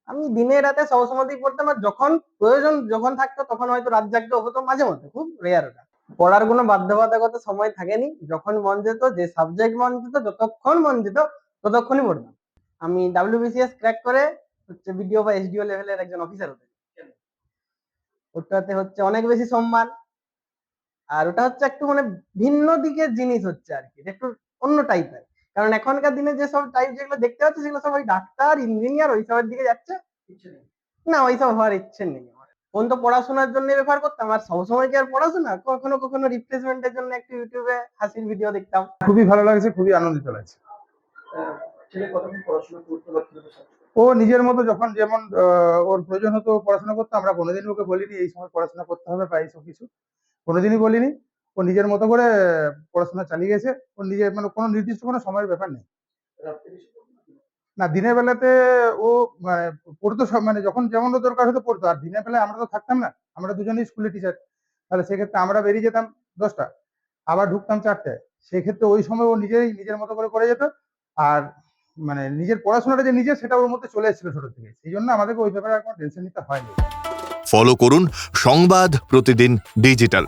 আমি দিনে রাতে সবসময়তেই পড়তাম, আর যখন প্রয়োজন যখন থাকতো তখন হয়তো রাত জাগতে হতো মাঝে মধ্যে, খুব রেয়ার ওটা। পড়ার কোনো বাধ্যবাধকতা সময় থাকেনি, যখন মন যেত, যে সাবজেক্ট মন যেত, যতক্ষণ মন যেত ততক্ষণই পড়তাম। আমি WBCS ক্র্যাক করে হচ্ছে বিডিও বা SDO লেভেলের একজন অফিসার হতে চাই। ওটাতে হচ্ছে অনেক বেশি সম্মান, আর ওটা হচ্ছে একটু মানে ভিন্ন দিকের জিনিস হচ্ছে আর কি, একটু অন্য টাইপের। কারণ এখনকার দিনে যেসব টাইপ যেগুলো দেখতে পাচ্ছি সেগুলো সব ওই ডাক্তার, ইঞ্জিনিয়ার ওইসবের দিকে যাচ্ছে। না, ওইসব হওয়ার ইচ্ছে নেই আমার। ফোন তো পড়াশোনার জন্য ব্যবহার করতাম, আর সবসময় কি আর পড়াশোনা, কখনো কখনো রিফ্রেশমেন্টের জন্য একটু ইউটিউবে হাসির ভিডিও দেখতাম। খুবই ভালো লাগছে, খুবই আনন্দিত লাগছে। ছেলে কতক্ষণ পড়াশোনা করতে পারছিল? ও নিজের মতো যখন যেমন ওর প্রয়োজন হতো পড়াশোনা করতো, আমরা কোনোদিন ওকে বলিনি এই সময় পড়াশোনা করতে হবে বা এইসব কিছু কোনোদিনই বলিনি। ও নিজের মতো করে পড়াশোনা চালিয়ে গেছে। ও নিজে মানে কোনো নির্দিষ্ট কোনো সময়ের ব্যাপার নেই। না, দিনের বেলাতে ও মানে পড়তো সব, মানে যখন যেমন ওর দরকার হতো পড়তো। আর দিনের বেলায় আমরা তো থাকতাম না, আমরা দুজনেই স্কুলের টিচার। তাহলে সেক্ষেত্রে আমরা বেরিয়ে যেতাম 10টা, আবার ঢুকতাম 4টায়। সেক্ষেত্রে ওই সময় ও নিজের মতো করে যেত। আর মানে নিজের পড়াশোনাটা যে নিজের, সেটা ওর মধ্যে চলে এসেছিল ছোট থেকে, সেই জন্য আমাদেরকে ওই ব্যাপারে আর কোনো টেনশন নিতে হয়নি। ফলো করুন সংবাদ প্রতিদিন ডিজিটাল।